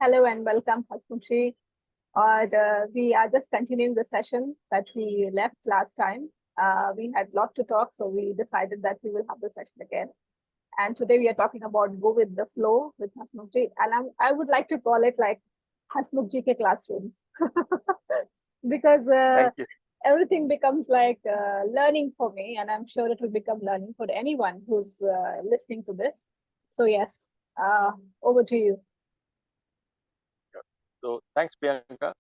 Hello and welcome, Hasmukh Bhai. We are just continuing the session that we left last time. We had a lot to talk, so we decided that we will have the session again. And today we are talking about go with the flow with Hasmukh Bhai. And I would like to call it like Hasmukh Ji ke classrooms. Because Thank you. everything becomes like learning for me, and I'm sure it will become learning for anyone who's listening to this. So yes, over to you. So thanks, Priyanka.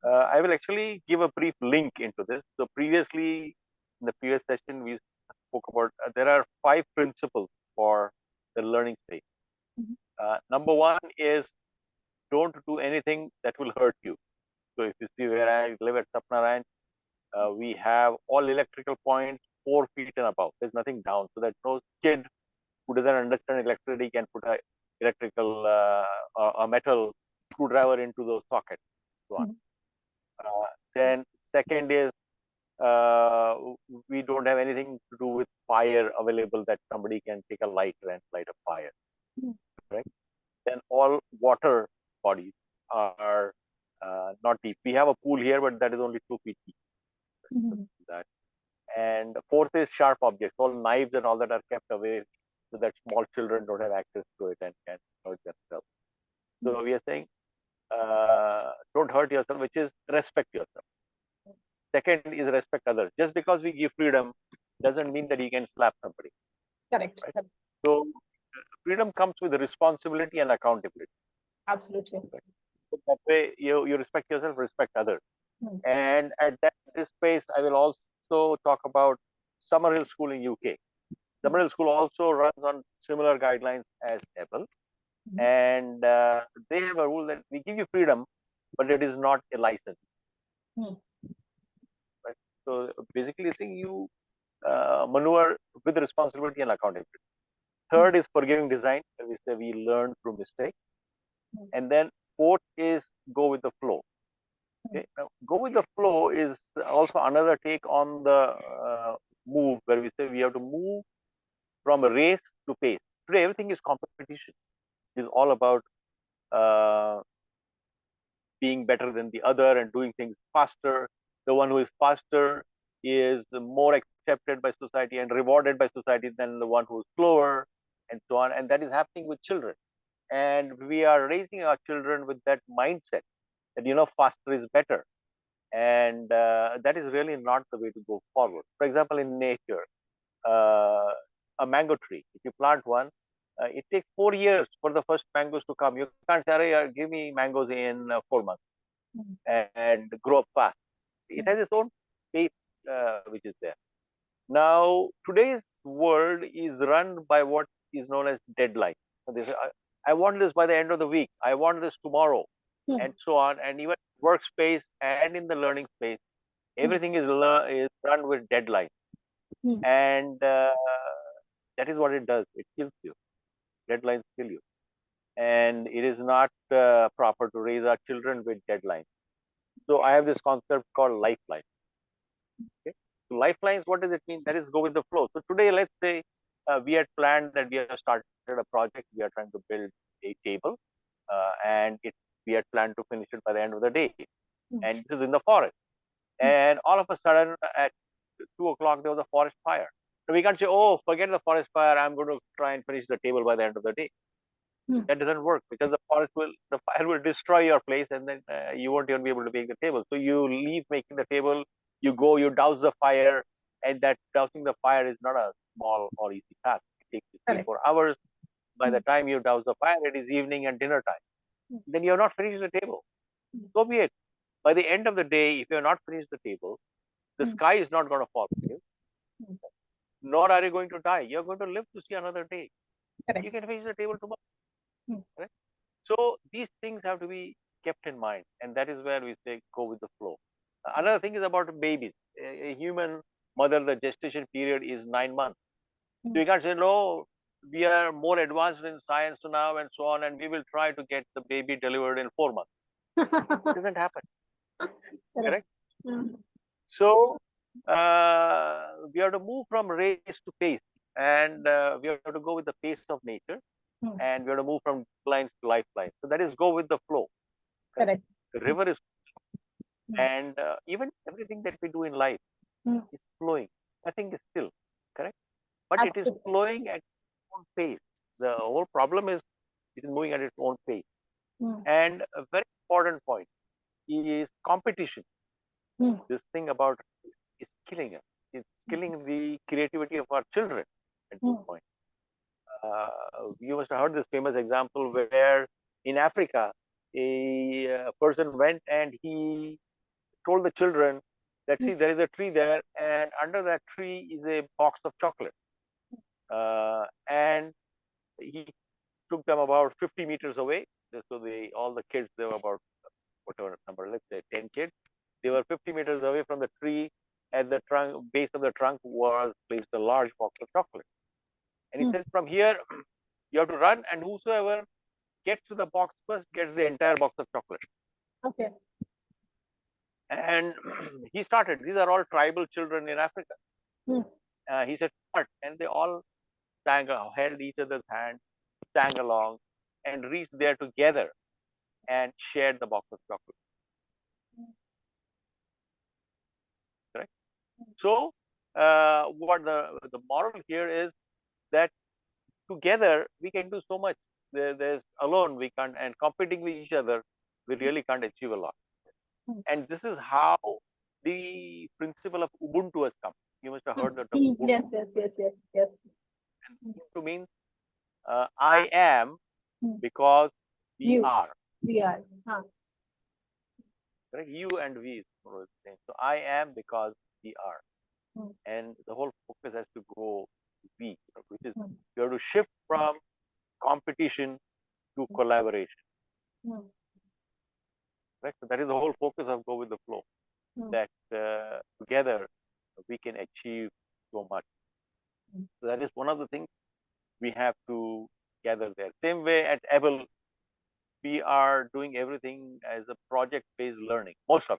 I will actually give a brief link into this. So previously, in the previous session, we spoke about there are 5 principles for the learning stage. Number 1 is don't do anything that will hurt you. So if you see where I live at Sapna Ranch, we have all electrical points 4 feet and above. There's nothing down, so that no kid who doesn't understand electricity can put a electrical a metal screwdriver into those sockets. So on. Then second is we don't have anything to do with fire available that somebody can take a lighter and light a fire. Right? Then all water bodies are not deep. We have a pool here, but that is only 2 feet deep. That. And fourth is sharp objects. All knives and all that are kept away so that small children don't have access to it and can hurt themselves. So we are saying don't hurt yourself, which is respect yourself. Second is respect others. Just because we give freedom doesn't mean that you can slap somebody. Correct. Right? So freedom comes with responsibility and accountability. Absolutely. Right? So that way you respect yourself, respect others. And at this space, I will also talk about Summerhill School in UK. Summerhill School also runs on similar guidelines as EBHLE. And they have a rule that we give you freedom, but it is not a license. Right? So basically saying you maneuver with responsibility and accountability. Third is forgiving design, where we say we learn through mistake. And then fourth is go with the flow. Okay? Now, go with the flow is also another take on the move, where we say we have to move from a race to pace. Today, everything is competition. It's all about being better than the other and doing things faster. The one who is faster is more accepted by society and rewarded by society than the one who is slower, and so on. And that is happening with children. And we are raising our children with that mindset that, faster is better. And that is really not the way to go forward. For example, in nature, a mango tree, if you plant one, it takes 4 years for the first mangoes to come. You can't say, give me mangoes in 4 months and grow up fast. It has its own pace, which is there. Now, today's world is run by what is known as deadline. So they say, I want this by the end of the week. I want this tomorrow, and so on. And even workspace and in the learning space, everything is run with deadline. And that is what it does. It kills you. Deadlines kill you. And it is not proper to raise our children with deadlines. So I have this concept called lifeline. Okay? So lifelines, what does it mean? That is go with the flow. So today, let's say we had planned that we have started a project. We are trying to build a table, and we had planned to finish it by the end of the day. And this is in the forest. And all of a sudden, at 2 o'clock, there was a forest fire. So we can't say, oh, forget the forest fire. I'm going to try and finish the table by the end of the day. That doesn't work, because the fire will destroy your place, and then you won't even be able to make the table. So you leave making the table, you go, you douse the fire, and that dousing the fire is not a small or easy task. It takes you 3-4 hours. By the time you douse the fire, it is evening and dinner time. Then you have not finished the table. So be it. By the end of the day, if you have not finished the table, the sky is not going to fall for you. Nor are you going to die. You're going to live to see another day. You can finish the table tomorrow. Right? So these things have to be kept in mind, and that is where we say go with the flow. Another thing is about babies. A human mother, the gestation period is 9 months. So you can't say, no, we are more advanced in science now and so on, and we will try to get the baby delivered in 4 months. It doesn't happen. Correct? So we have to move from race to pace, and we have to go with the pace of nature. and we have to move from lines to lifeline. So that is go with the flow. Correct. The river is, and even everything that we do in life is flowing. Nothing is still, correct? But it is Absolutely. flowing at its own pace. The whole problem is it is moving at its own pace. And a very important point is competition. This thing about is killing us. It's killing the creativity of our children at this point. You must have heard this famous example where in Africa, a person went and he told the children that, see, there is a tree there, and under that tree is a box of chocolate. And he took them about 50 meters away. So all the kids, they were about whatever number, let's say 10 kids. They were 50 meters away from the tree. At the trunk, base of the trunk was placed a large box of chocolate. And he says, from here, you have to run, and whosoever gets to the box first gets the entire box of chocolate. Okay. And he started. These are all tribal children in Africa. He said, start. And they all held each other's hand, sang along, and reached there together and shared the box of chocolate. Correct? So, what the moral here is that together we can do so much. There's alone we can't, and competing with each other, we really can't achieve a lot. And this is how the principle of Ubuntu has come. You must have heard that term. Yes, yes, yes, yes, yes. And Ubuntu means I am because we are. We are. Correct? You and we is more or less the same. So I am because we are. And the whole focus has to go to we, which is you have to shift from competition to collaboration. Right? So that is the whole focus of Go with the Flow. That together we can achieve so much. So that is one of the things we have to gather there. Same way at EBHLE, we are doing everything as a project-based learning, most of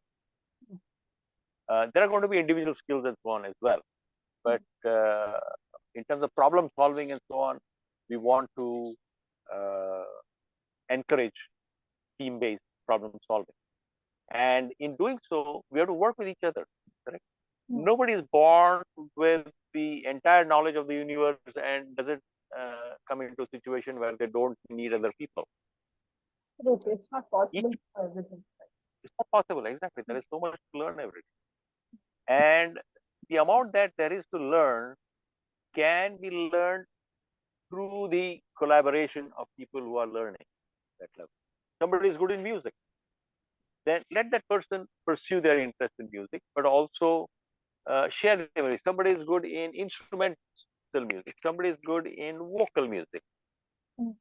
it. There are going to be individual skills and so on as well. But in terms of problem solving and so on, we want to encourage team-based problem solving. And in doing so, we have to work with each other, correct? Nobody is born with the entire knowledge of the universe and doesn't come into a situation where they don't need other people. Absolutely. It's not possible for everything. It's not possible, exactly. There is so much to learn every day. And the amount that there is to learn can be learned through the collaboration of people who are learning that level. Somebody is good in music, then let that person pursue their interest in music, but also share their memory. Somebody is good in instrumental music, somebody is good in vocal music.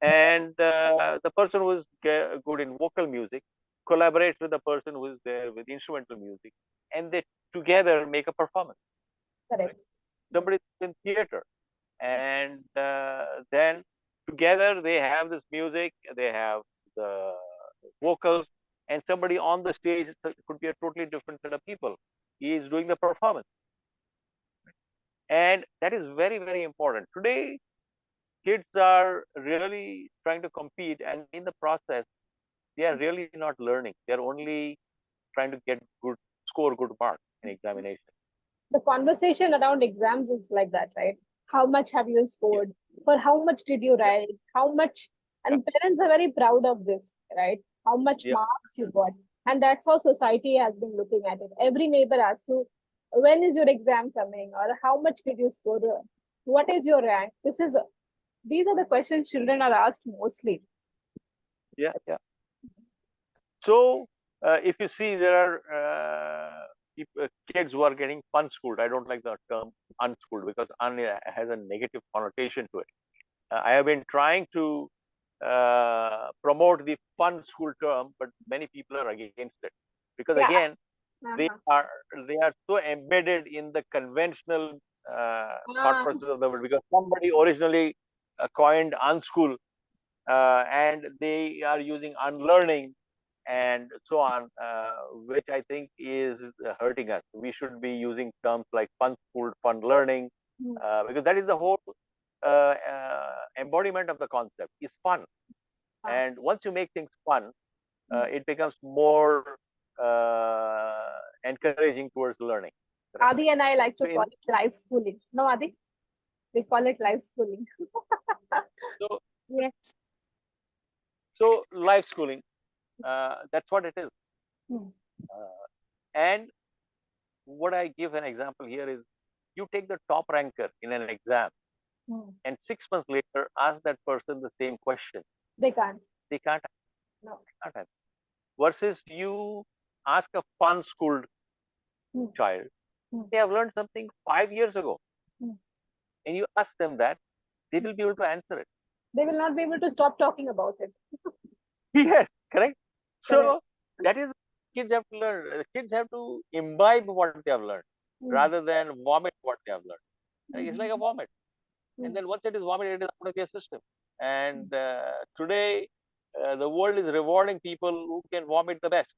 And the person who is good in vocal music collaborates with the person who is there with instrumental music, and they together make a performance. Correct. Somebody is in theater, and then together they have this music, they have the vocals, and somebody on the stage could be a totally different set of people. He is doing the performance. And that is very, very important. Today, kids are really trying to compete, and in the process, they are really not learning. They're only trying to score good marks in examination. The conversation around exams is like that, right? How much have you scored? For how much did you write? How much? And parents are very proud of this, right? How much marks you got. And that's how society has been looking at it. Every neighbor asks you, when is your exam coming? Or how much did you score? What is your rank? These are the questions children are asked mostly. Yeah. So if you see, there are kids who are getting fun schooled. I don't like the term unschooled because un has a negative connotation to it. I have been trying to promote the fun school term, but many people are against it because again, they are so embedded in the conventional thought process of the world, because somebody originally coined unschool, and they are using unlearning and so on, which I think is hurting us. We should be using terms like fun school, fun learning, because that is the whole embodiment of the concept is fun. Ah. And once you make things fun, Mm. it becomes more encouraging towards learning. Correct? Adi and I like to So call it live schooling. No, Adi? We call it live schooling. So, Yes. so live schooling, that's what it is. Mm. And what I give an example here is, you take the top ranker in an exam, Mm. and 6 months later ask that person the same question. They can't. They can't. No. They can't answer. Versus you ask a fun schooled Mm. child, Mm. they have learned something 5 years ago, Mm. and you ask them that, they will be able to answer it. They will not be able to stop talking about it. Yes, correct. So Correct. that is, kids have to learn. Kids have to imbibe what they have learned Mm. rather than vomit what they have learned. It's like a Mm. vomit. Mm. And then once it is vomited, it is out of your system. And today, the world is rewarding people who can vomit the best.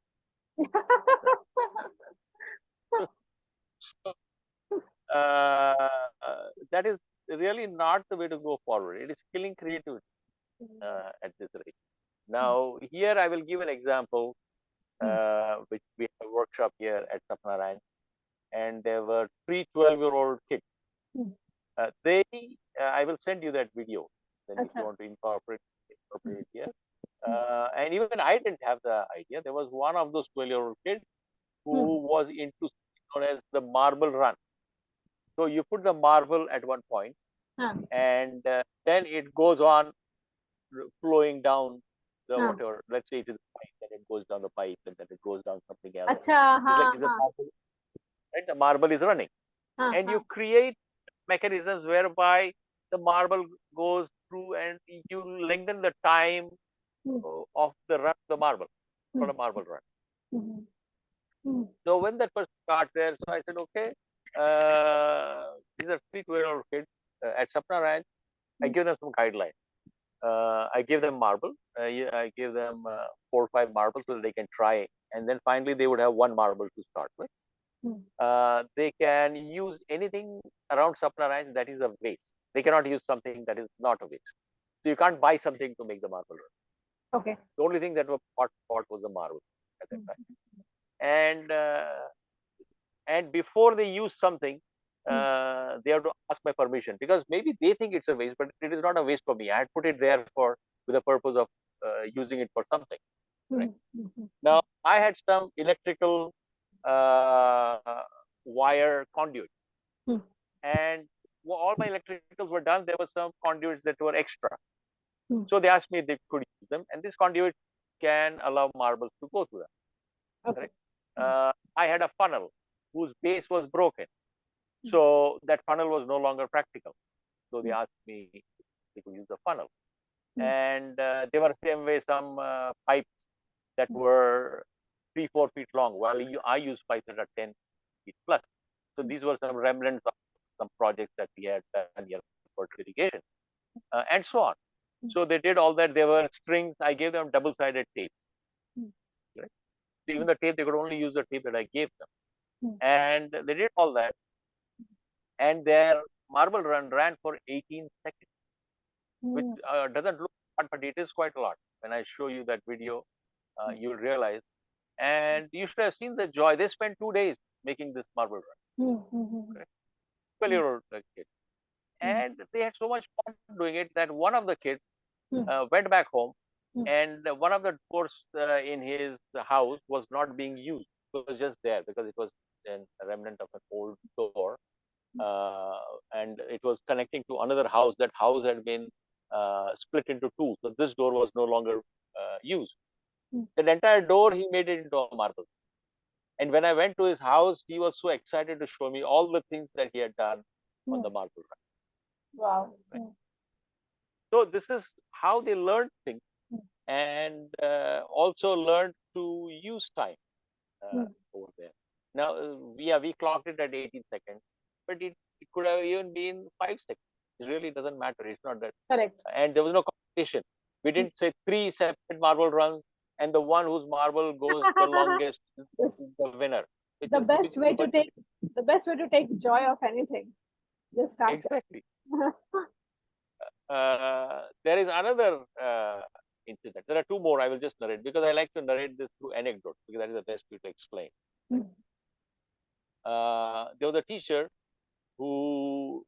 So, that is really not the way to go forward. It is killing creativity at this rate. Now, here I will give an example, which we have a workshop here at Sapna, and there were 3 12-year-old kids. I will send you that video. Then if you want to incorporate it here. And even I didn't have the idea. There was one of those 12-year-old kids who was into something known as the marble run. So you put the marble at one point, and then it goes on flowing down the whatever. Let's say it is a pipe, then it goes down the pipe, and then it goes down something else. It's like the marble, right? The marble is running, and you create mechanisms whereby the marble goes through, and you lengthen the time of the run of the marble, called a marble run. So when that person got there, so I said, okay, these are 3 12-year-old kids at Sapna Ranch. I give them some guidelines. I give them marble. I give them 4 or 5 marbles so that they can try, and then finally they would have 1 marble to start with. They can use anything around Sapna Ranch that is a waste. They cannot use something that is not a waste. So you can't buy something to make the marble run. Okay. The only thing that was bought was the marble at that time. And before they use something, they have to ask my permission, because maybe they think it's a waste, but it is not a waste for me. I had put it there with the purpose of using it for something. Right? Now I had some electrical wire conduit, and all my electricals were done. There were some conduits that were extra, so they asked me if they could use them, and this conduit can allow marbles to go through them. Okay. I had a funnel whose base was broken, so that funnel was no longer practical. So they asked me if they could use the funnel, and there were same way some pipes that were 3 4 feet long, while I use pipes that are 10 feet plus. So these were some remnants of some projects that we had done here for irrigation, and so on. So they did all that. There were strings. I gave them double-sided tape. Right? So even the tape, they could only use the tape that I gave them. And they did all that. And their marble run ran for 18 seconds, which doesn't look a lot, but it is quite a lot. When I show you that video, you'll realize. And you should have seen the joy. They spent 2 days making this marble run. Okay? 12-year-old kid. And they had so much fun doing it that one of the kids went back home, and one of the doors in his house was not being used. It was just there because it was a remnant of an old door, and it was connecting to another house. That house had been split into 2, so this door was no longer used. The entire door, he made it into a marble. And when I went to his house, he was so excited to show me all the things that he had done on the marble run. Wow. Right? So this is how they learned things, and also learned to use time over there. Now, we clocked it at 18 seconds, but it could have even been 5 seconds. It really doesn't matter. It's not that. Correct. And there was no competition. We didn't say 3 separate marble runs, and the one whose marble goes the longest is the winner. The best way to take joy of anything. Just start. Exactly. there is another incident. There are two more. I will just narrate because I like to narrate this through anecdotes because that is the best way to explain. There was a teacher who,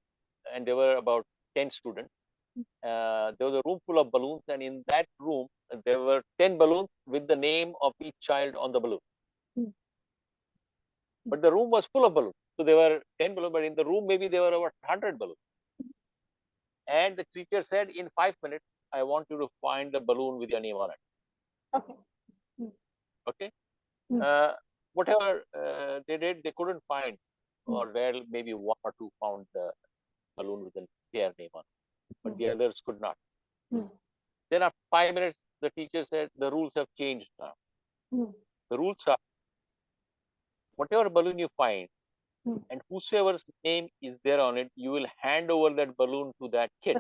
and there were about 10 students. There was a room full of balloons, and in that room, there were 10 balloons with the name of each child on the balloon. But the room was full of balloons. So there were 10 balloons, but in the room, maybe there were over 100 balloons. And the teacher said, in 5 minutes, I want you to find the balloon with your name on it. Okay. Okay. Whatever they did, they couldn't find, or well, maybe one or two found the balloon with their name on it, but the others could not. Then after 5 minutes, the teacher said, the rules have changed now. The rules are, whatever balloon you find, and whosoever's name is there on it, you will hand over that balloon to that kid.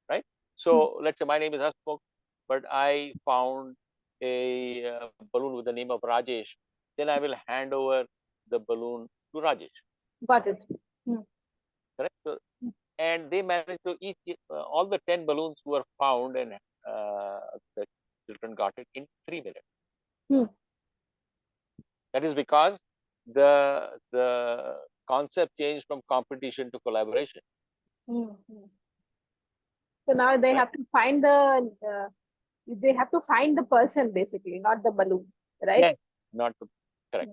Right? So let's say my name is Hasmukh, but I found a balloon with the name of Rajesh. Then I will hand over the balloon to Rajesh. Got it. Correct? So, and they managed to each, all the 10 balloons were found, and the children got it in 3 minutes. That is because the concept changed from competition to collaboration. So now they have to find the person basically, not the balloon, right? Yes, not the, correct.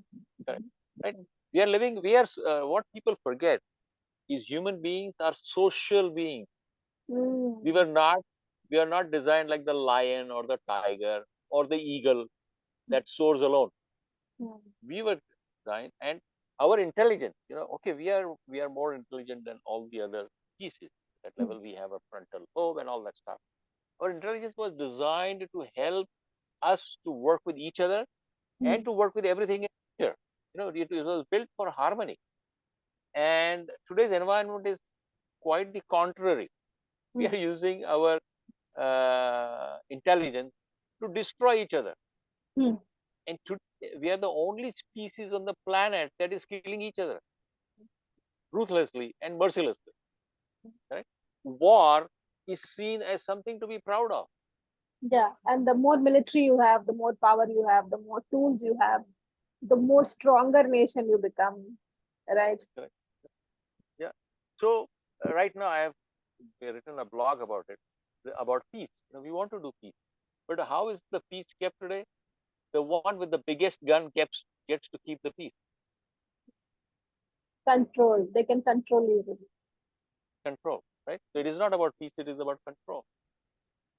Right? We are what people forget is human beings are social beings. We are not designed like the lion or the tiger or the eagle that soars alone. We were designed, and our intelligence, okay, we are more intelligent than all the other species. At that level, we have a frontal lobe and all that stuff. Our intelligence was designed to help us to work with each other and to work with everything in nature. It was built for harmony. And today's environment is quite the contrary. We are using our intelligence to destroy each other. And today, we are the only species on the planet that is killing each other ruthlessly and mercilessly. Right? War is seen as something to be proud of. Yeah, and the more military you have, the more power you have, the more tools you have, the more stronger nation you become, right? Correct. Yeah. So right now I have written a blog about it, about peace. We want to do peace, but how is the peace kept today? The one with the biggest gun gets to keep the peace. Control. They can control you. Control, right? So it is not about peace; it is about control.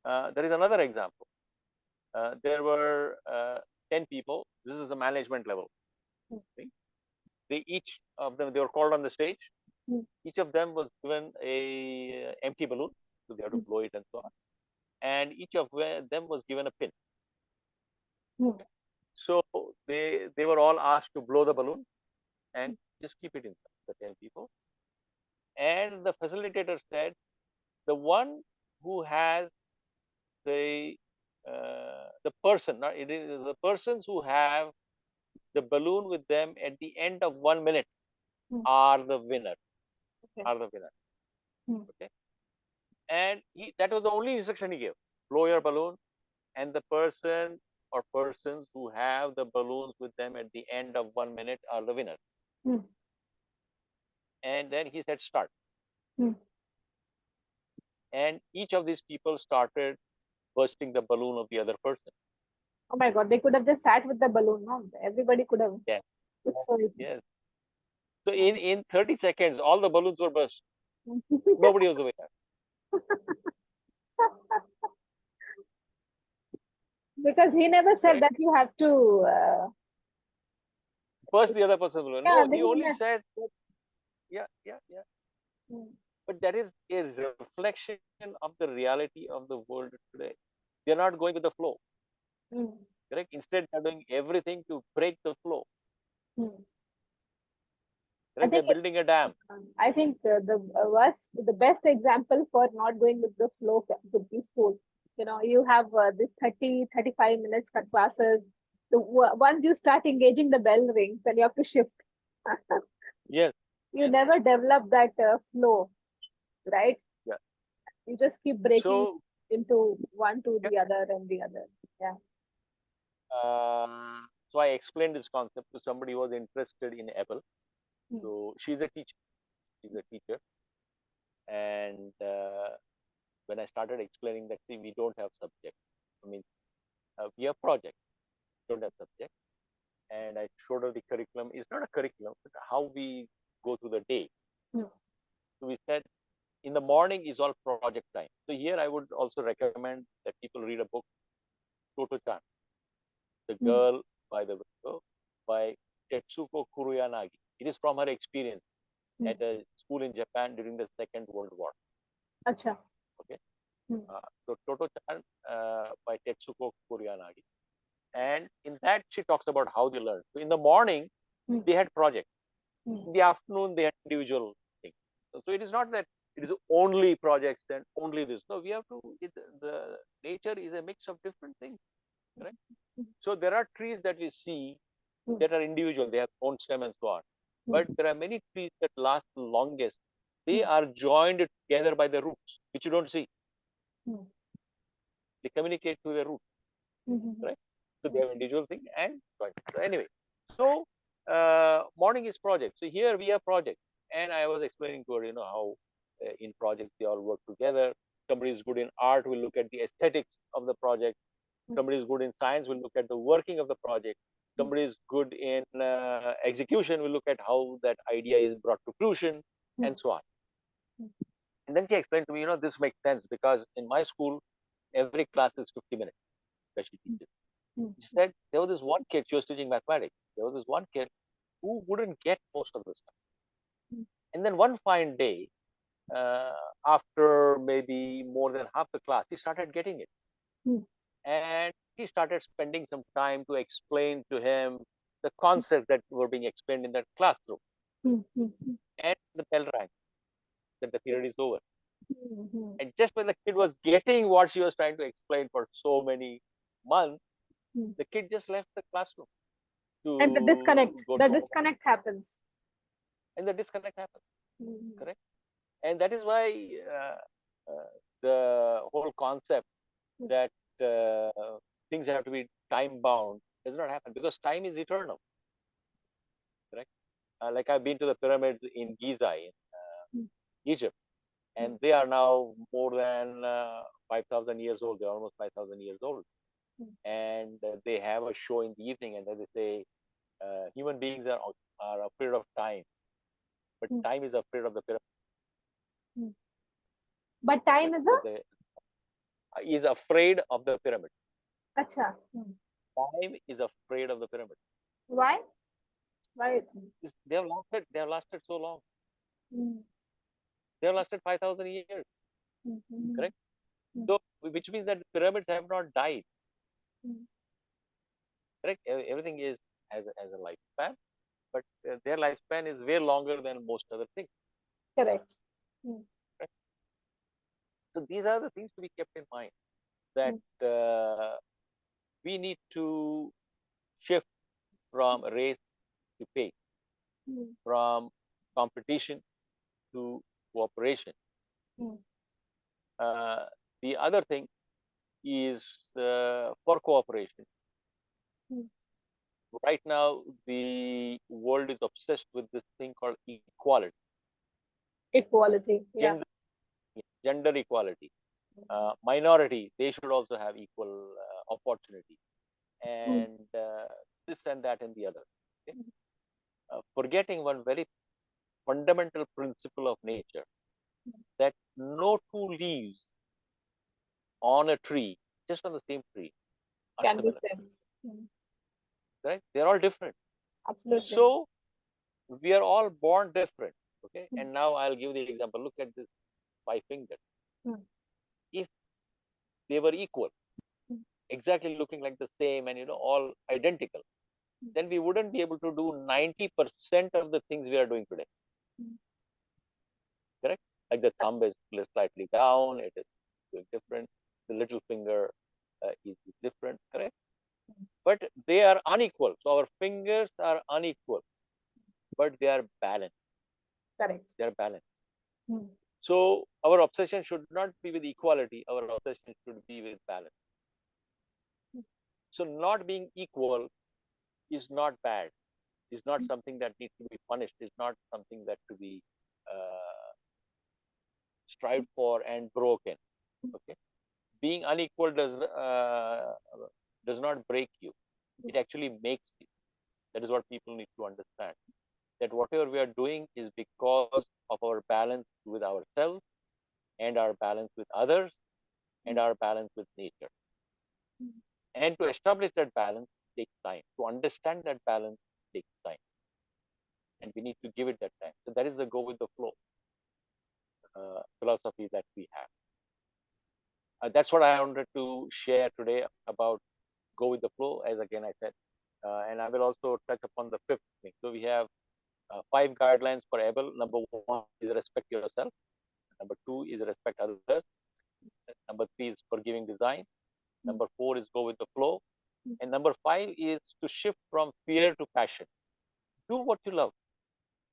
There is another example. There were 10 people. This is a management level. Okay? Each of them, they were called on the stage. Each of them was given a empty balloon, so they had to blow it and so on. And each of them was given a pin. So they were all asked to blow the balloon and just keep it inside, the 10 people. And the facilitator said, the one who has the persons who have the balloon with them at the end of 1 minute are the winner. Okay. And that was the only instruction he gave. Blow your balloon, and the person or persons who have the balloons with them at the end of 1 minute are the winners. And then he said, start. And each of these people started bursting the balloon of the other person. Oh my God, they could have just sat with the balloon, no? Everybody could have. Yes. It's so easy. Yes. So in 30 seconds, all the balloons were burst. Nobody was aware. Because he never said that you have to burst the other person's balloon. Yeah, no, he only said, yeah. But that is a reflection of the reality of the world today. They are not going with the flow. Correct? Instead, they are doing everything to break the flow. They're building a dam. I think the best example for not going with the flow could be school. You have this 30-35 minutes classes. Once you start engaging the bell rings, then you have to shift. Yes. You never develop that flow. right? Yeah. You just keep breaking So, into one to yeah, the other and the other. Yeah. so I explained this concept to somebody who was interested in EBHLE. Hmm. So she's a teacher. She's a teacher, and when I started explaining that, see, we don't have subject. I mean, we have project. We don't have subject. And I showed her the curriculum. It's not a curriculum, but how we go through the day. Hmm. So we said in the morning is all project time. So here I would also recommend that people read a book, Toto-chan, The Hmm. Girl by the Window, by Tetsuko Kuroyanagi. It is from her experience Hmm. at a school in Japan during the Second World War. Acha. Okay. Hmm. So Toto-chan by Tetsuko Kuroyanagi. And in that, she talks about how they learn. So in the morning, Hmm. they had projects. Hmm. In the afternoon, they had individual things. So it is not that it is only projects and only this. No, we have to, the nature is a mix of different things, correct? So there are trees that we see Hmm. that are individual, they have own stem and so on. Hmm. But there are many trees that last the longest. They Hmm. are joined together by the roots, which you don't see. Hmm. They communicate to the roots, Hmm. right? So they have individual thing and joint. So anyway, so morning is project. So here we have project, and I was explaining to her, how in projects they all work together. Somebody is good in art will look at the aesthetics of the project. Hmm. Somebody is good in science will look at the working of the project. Hmm. Somebody is good in execution will look at how that idea is brought to fruition, Hmm. and so on. Hmm. And then she explained to me, this makes sense because in my school, every class is 50 minutes, especially teachers. Hmm. She said there was this one kid, she was teaching mathematics. There was this one kid who wouldn't get most of the stuff. Hmm. And then one fine day, uh, after maybe more than half the class, he started getting it. Hmm. And he started spending some time to explain to him the concepts that were being explained in that classroom. Hmm. Hmm. And the bell rang that the period is over. Hmm. And just when the kid was getting what she was trying to explain for so many months, Hmm. the kid just left the classroom And to go the to, disconnect happens. and the disconnect happened. Hmm. Correct. And that is why the whole concept Hmm. that things have to be time bound does not happen because time is eternal. Correct. Like I've been to the pyramids in Giza in Hmm. Egypt, Hmm. and they are now more than 5,000 years old. They're almost 5,000 years old, Hmm. and they have a show in the evening, and then they say human beings are afraid of time, but Hmm. time is afraid of the pyramid. Hmm. But time Right? is a Because is afraid of the pyramid. acha. Hmm. Time is afraid of the pyramid. Why? Why? They have lasted so long. Hmm. They have lasted 5,000 years. Hmm. Hmm. Correct. Hmm. So which means that the pyramids have not died. Hmm. Correct. Everything is as a lifespan, but their lifespan is way longer than most other things. Correct. Hmm. Correct? So these are the things to be kept in mind that Hmm. we need to shift from race to pace, Hmm. from competition to cooperation. Hmm. Uh, the other thing is for cooperation. Hmm. Right now, the world is obsessed with this thing called equality, Equality. Yeah. gender, gender equality. Minority, they should also have equal opportunity, Hmm. and this and that and the other. Okay? Forgetting one very fundamental principle of nature that no two leaves on a tree, just on the same tree, are Can be similar. said. Hmm. Right? They're all different. Absolutely. So we are all born different. Okay. Hmm. And now I'll give the example. Look at this 5 fingers. Hmm. If they were equal, Hmm. exactly looking like the same and all identical, Hmm. then we wouldn't be able to do 90% of the things we are doing today. Hmm. Correct? Like the thumb is slightly down, it is doing different. The little finger is different. Correct? But they are unequal. So our fingers are unequal, but they are balanced. Correct. They are balanced. Hmm. So our obsession should not be with equality. Our obsession should be with balance. So not being equal is not bad. Is not something that needs to be punished. Is not something that to be strived for and broken. Okay. Being unequal does not break you. It actually makes you. That is what people need to understand. That whatever we are doing is because of our balance with ourselves and our balance with others and our balance with nature. And to establish that balance takes time. To understand that balance takes time. And we need to give it that time. So that is the go with the flow philosophy that we have. That's what I wanted to share today about go with the flow, as again I said. And I will also touch upon the fifth thing. So we have 5 guidelines for EBHLE. Number 1 is respect yourself. Number 2 is respect others. Number 3 is forgiving design. Number 4 is go with the flow. And number 5 is to shift from fear to passion. Do what you love.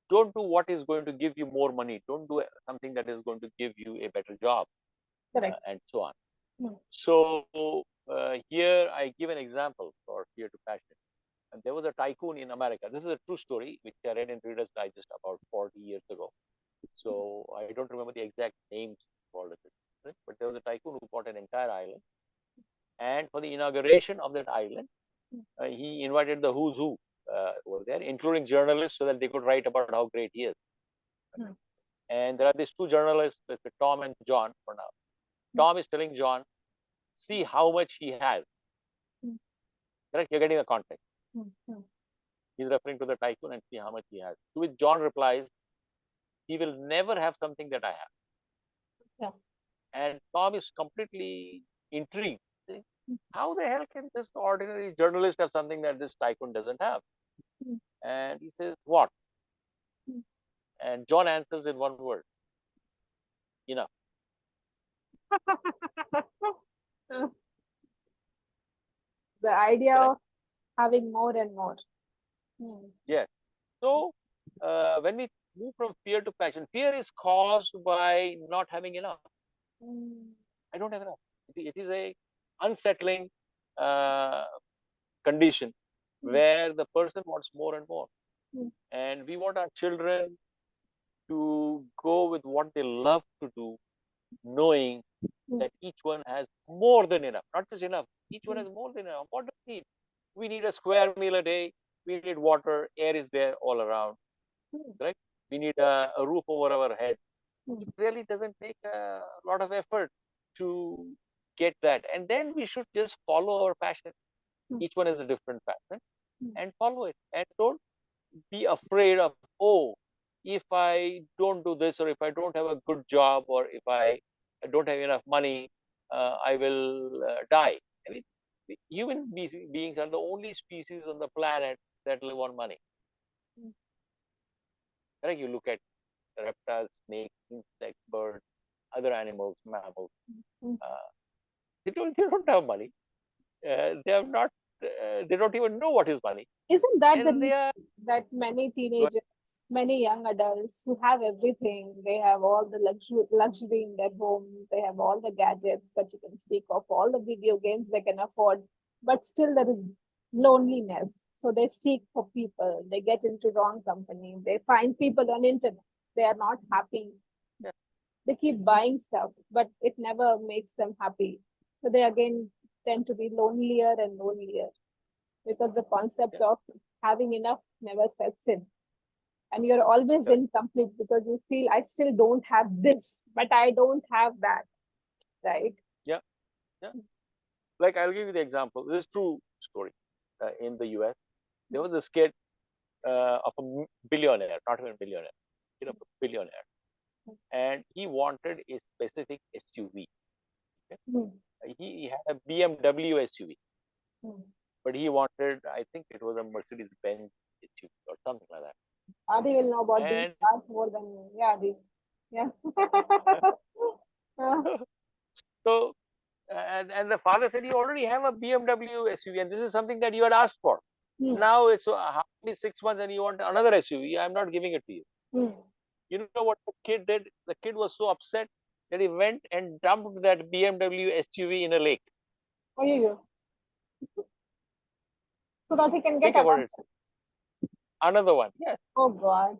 Don't do what is going to give you more money. Don't do something that is going to give you a better job. Correct. And so on. So here I give an example for fear to passion. And there was a tycoon in America. This is a true story, which I read in Reader's Digest about 40 years ago. So I don't remember the exact names of all of it. But there was a tycoon who bought an entire island. And for the inauguration of that island, he invited the who's who over there, including journalists, so that they could write about how great he is. And there are these 2 journalists, Tom and John for now. Tom is telling John, see how much he has. Correct? You're getting the context. He's referring to the tycoon and see how much he has. To which John replies, he will never have something that I have. Yeah. And Tom is completely intrigued. How the hell can this ordinary journalist have something that this tycoon doesn't have? And he says, what? And John answers in one word, enough. The idea Correct? of having more and more. Yes. So when we move from fear to passion, fear is caused by not having enough. I don't have enough. It is a unsettling condition where the person wants more and more. And we want our children to go with what they love to do, knowing that each one has more than enough, not just enough. Each one has more than enough. What do we need? We need a square meal a day. We need water. Air is there all around. Correct? We need a roof over our head. It really doesn't take a lot of effort to get that. And then we should just follow our passion. Each one has a different passion, and follow it. And don't be afraid of, oh, if I don't do this, or if I don't have a good job, or if I don't have enough money, I will die. I mean, human beings are the only species on the planet that live on money. Right? You look at reptiles, snakes, insects, birds, other animals, mammals. They don't have money. They have not. They don't even know what is money. Isn't that the And they are. that many teenagers, many young adults who have everything, they have all the luxury in their homes, they have all the gadgets that you can speak of, all the video games they can afford, but still there is loneliness. So they seek for people, they get into wrong company, they find people on internet, they are not happy. Yeah. They keep buying stuff, but it never makes them happy. So they again tend to be lonelier and lonelier, because the concept of having enough never sets in. And you're always incomplete because you feel, I still don't have this, but I don't have that. Right? Yeah. Like, I'll give you the example. This is true story. In the US, there was this kid of a billionaire, not even billionaire, a billionaire. And he wanted a specific SUV. Okay? He had a BMW SUV. But he wanted, I think it was a Mercedes-Benz SUV or something like that. Adi will know about these cars more than me. Yeah, Adi. Yeah. So, and the father said, you already have a BMW SUV, and this is something that you had asked for. Now it's hardly 6 months and you want another SUV. I'm not giving it to you. You know what the kid did? The kid was so upset that he went and dumped that BMW SUV in a lake. Oh, you. So that he can get Think about it. another. Another one. Yes. Oh God.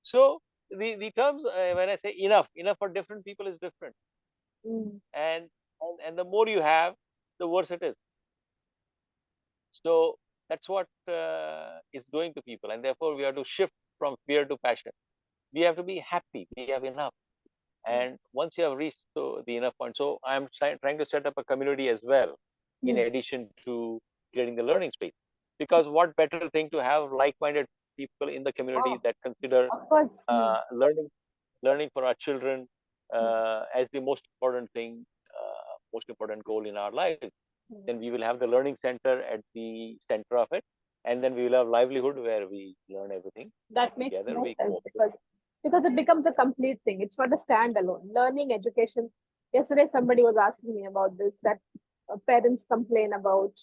So the terms, when I say enough for different people is different. Mm. And the more you have, the worse it is. So that's what is doing to people, and therefore we have to shift from fear to passion. We have to be happy. We have enough, and once you have reached the enough point, so I'm trying to set up a community as well, in Mm. addition to creating the learning space. Because what better thing to have like-minded people in the community Oh, that consider of course. Mm. learning for our children Mm. as the most important thing, most important goal in our life. Mm. Then we will have the learning center at the center of it, and then we will have livelihood where we learn everything That makes together. more We sense go. because it becomes a complete thing. It's not a standalone. Learning education. Yesterday, somebody was asking me about this, that parents complain about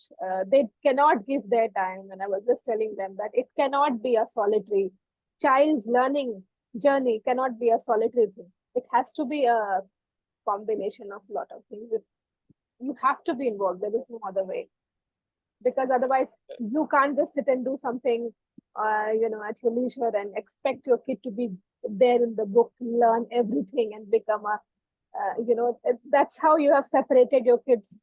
they cannot give their time. And I was just telling them that it cannot be a solitary child's learning journey, cannot be a solitary thing. It has to be a combination of a lot of things. You have to be involved. There is no other way, because otherwise you can't just sit and do something at your leisure and expect your kid to be there in the book, learn everything and become a that's how you have separated your kids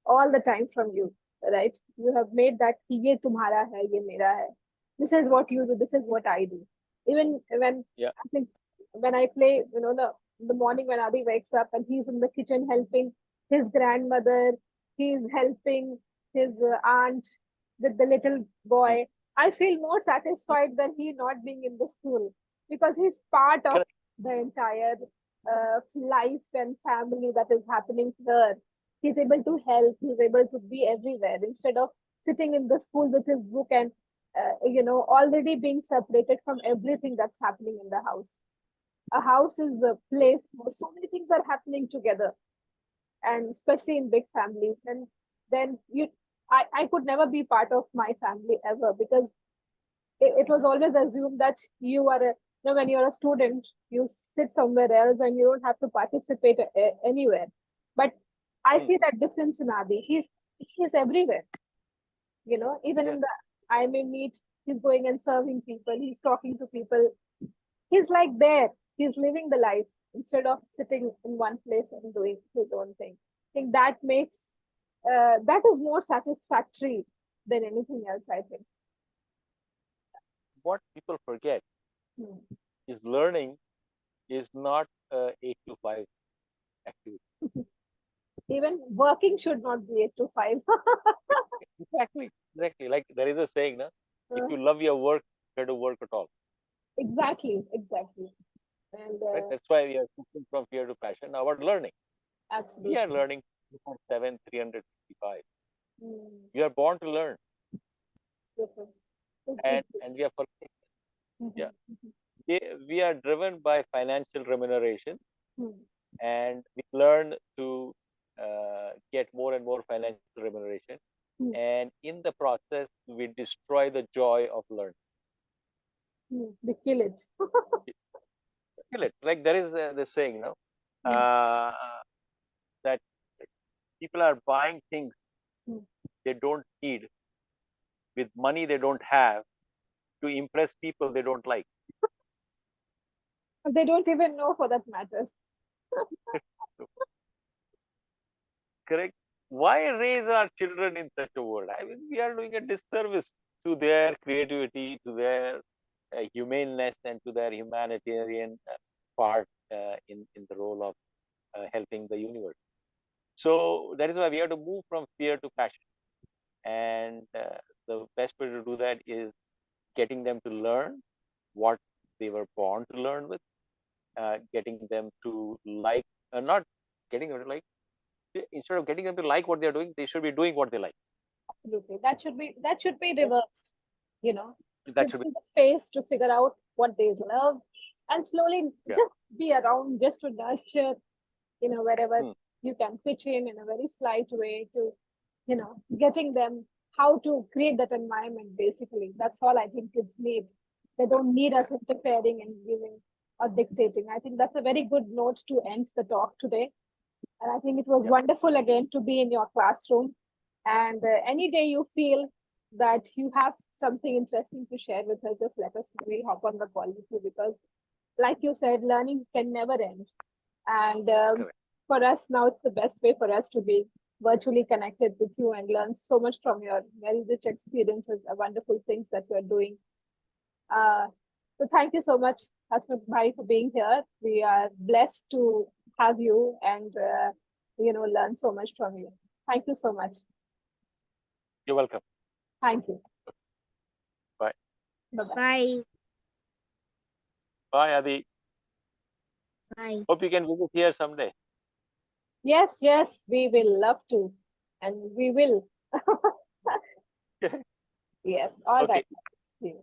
all the time from you, right? You have made that ye tumhara hai, ye mera hai. This is what you do, this is what I do. Even when Yeah. I think when I play, the morning when Adi wakes up and he's in the kitchen helping his grandmother, he's helping his aunt with the little Mm. boy. I feel more satisfied than he not being in the school, because he's part of Correct. the entire life and family that is happening here. He's able to help, he's able to be everywhere instead of sitting in the school with his book and already being separated from everything that's happening in the house. A house is a place where so many things are happening together, and especially in big families. And then I could never be part of my family ever, because it was always assumed that you are when you're a student, you sit somewhere else and you don't have to participate anywhere. But I Mm. see that difference in Adi. He's everywhere. Even Yes. in the I may meet, he's going and serving people, he's talking to people. He's like there. He's living the life instead of sitting in one place and doing his own thing. I think that makes that is more satisfactory than anything else, I think. What people forget Hmm. is learning is not a 8 to 5 activity. Even working should not be 8 to 5. Exactly. Exactly. Like there is a saying, na, if Uh, you love your work, try to work at all. exactly. And Right. That's why we are shifting from fear to passion. Now about learning. We are absolutely. learning 2.7, 365. Mm, You are born to learn, super. It's and beautiful. we are Mhm, yeah. mhm, We are driven by financial remuneration, mhm, and we learn to get more and more financial remuneration. mhm, And in the process, we destroy the joy of learning. We kill it. Kill it. Like there is this saying, Mm, that people are buying things mm. they don't need with money they don't have to impress people they don't like. They don't even know for that matters. Correct? Why raise our children in such a world? I mean, we are doing a disservice to their creativity, to their humaneness, and to their humanitarian part in the role of helping the universe. So that is why we have to move from fear to passion. And the best way to do that is getting them to learn what they were born to learn with, getting them to like, not getting them to like, instead of getting them to like what they're doing, they should be doing what they like. Absolutely. That should be Yeah. reversed. That Give should be, them the space to figure out what they love and slowly yeah. just be around, just to nurture, wherever Hmm. you can pitch in a very slight way to, getting them how to create that environment. Basically, that's all I think kids need. They don't need us interfering and giving or dictating. I think that's a very good note to end the talk today. And I think it was wonderful again to be in your classroom. And any day you feel that you have something interesting to share with us, just let us know. We'll hop on the call with you, because like you said, learning can never end. And for us now, it's the best way for us to be virtually connected with you and learn so much from your very rich experiences, wonderful things that you're doing. So thank you so much, Hasmukh Bhai, for being here. We are blessed to have you and learn so much from you. Thank you so much. You're welcome. Thank you. Bye. Bye-bye. Bye. Bye, Adi. Bye. Hope you can visit here someday. Yes, we will love to. And we will. Yes, all Okay. right. See you.